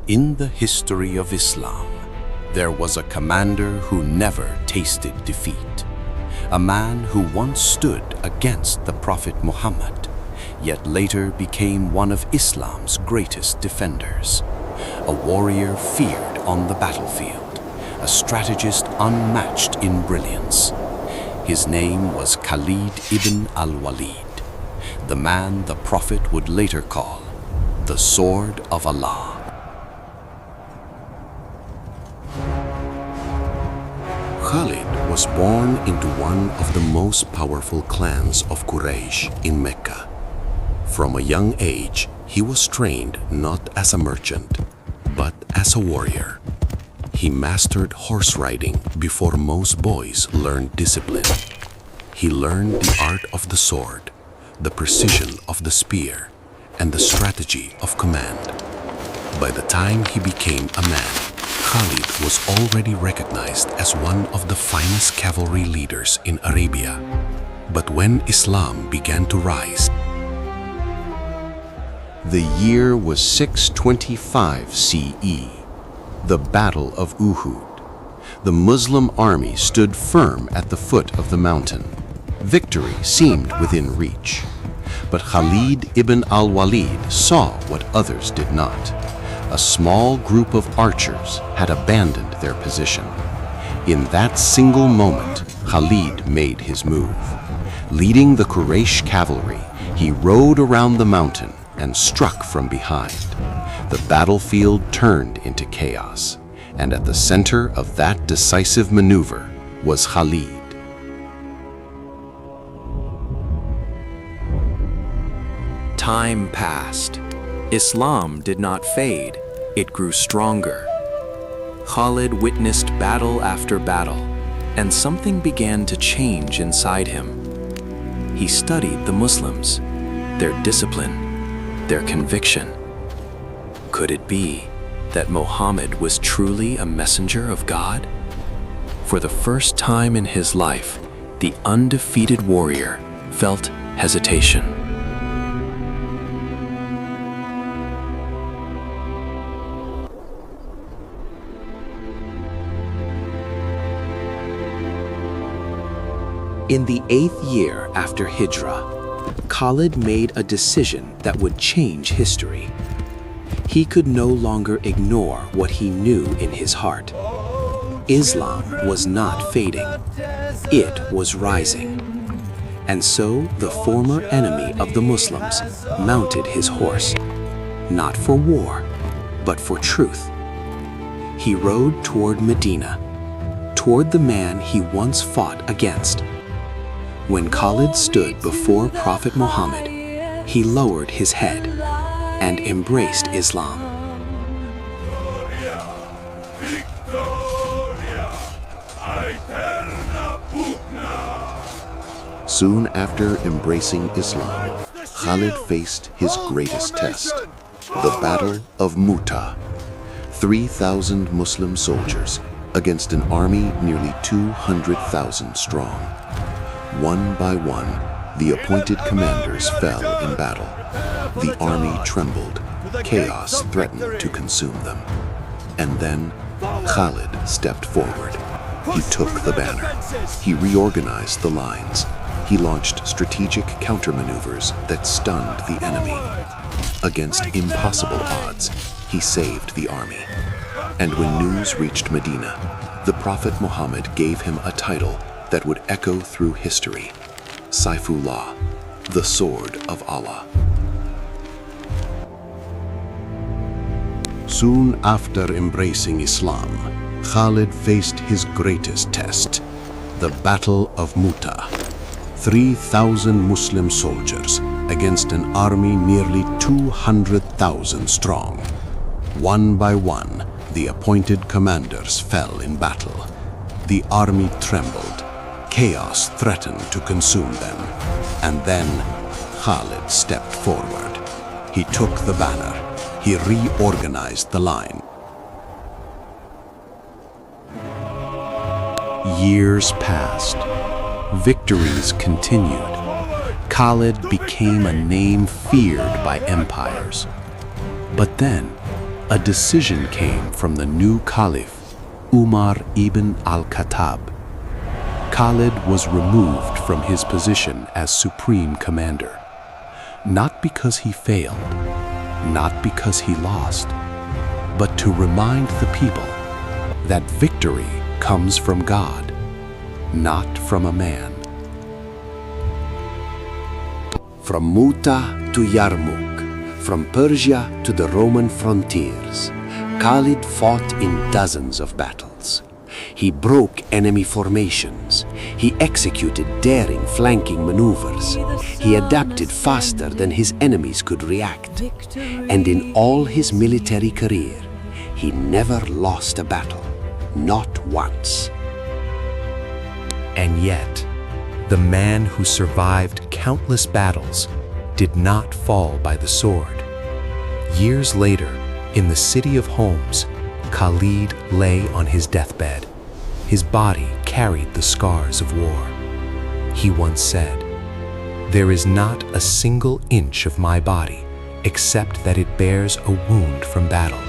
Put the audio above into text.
In the history of Islam, there was a commander who never tasted defeat. A man who once stood against the Prophet Muhammad, yet later became one of Islam's greatest defenders. A warrior feared on the battlefield, a strategist unmatched in brilliance. His name was Khalid ibn al-Walid, the man the Prophet would later call the Sword of Allah. Khalid was born into one of the most powerful clans of Quraysh in Mecca. From a young age, he was trained not as a merchant, but as a warrior. He mastered horse riding before most boys learned discipline. He learned the art of the sword, the precision of the spear, and the strategy of command. By the time he became a man, Khalid was already recognized as one of the finest cavalry leaders in Arabia. But when Islam began to rise, the year was 625 CE, the Battle of Uhud. The Muslim army stood firm at the foot of the mountain. Victory seemed within reach. But Khalid ibn al-Walid saw what others did not. A small group of archers had abandoned their position. In that single moment, Khalid made his move. Leading the Quraysh cavalry, he rode around the mountain and struck from behind. The battlefield turned into chaos, and at the center of that decisive maneuver was Khalid. Time passed. Islam did not fade, it grew stronger. Khalid witnessed battle after battle, and something began to change inside him. He studied the Muslims, their discipline, their conviction. Could it be that Muhammad was truly a messenger of God? For the first time in his life, the undefeated warrior felt hesitation. In the 8th year after Hijrah, Khalid made a decision that would change history. He could no longer ignore what he knew in his heart. Islam was not fading, it was rising. And so the former enemy of the Muslims mounted his horse, not for war, but for truth. He rode toward Medina, toward the man he once fought against. When Khalid stood before Prophet Muhammad, he lowered his head and embraced Islam. Soon after embracing Islam, Khalid faced his greatest test, the Battle of Mu'tah. 3,000 Muslim soldiers against an army nearly 200,000 strong. One by one, the appointed commanders fell in battle. The army trembled. Chaos threatened to consume them. And then Khalid stepped forward. He took the banner. He reorganized the lines. He launched strategic countermaneuvers that stunned the enemy. Against impossible odds, he saved the army. And when news reached Medina, the Prophet Muhammad gave him a title that would echo through history: Saifullah, the Sword of Allah. Soon after embracing Islam, Khalid faced his greatest test, the Battle of Mu'tah. 3,000 Muslim soldiers against an army nearly 200,000 strong. One by one, the appointed commanders fell in battle. The army trembled. Chaos threatened to consume them. And then Khalid stepped forward. He took the banner. He reorganized the line. Years passed. Victories continued. Khalid became a name feared by empires. But then, a decision came from the new Caliph, Umar ibn al-Khattab. Khalid was removed from his position as supreme commander, not because he failed, not because he lost, but to remind the people that victory comes from God, not from a man. From Mu'tah to Yarmouk, from Persia to the Roman frontiers, Khalid fought in dozens of battles. He broke enemy formations. He executed daring flanking maneuvers. He adapted faster than his enemies could react. And in all his military career, he never lost a battle, not once. And yet, the man who survived countless battles did not fall by the sword. Years later, in the city of Homs, Khalid lay on his deathbed. His body carried the scars of war. He once said, "There is not a single inch of my body except that it bears a wound from battle."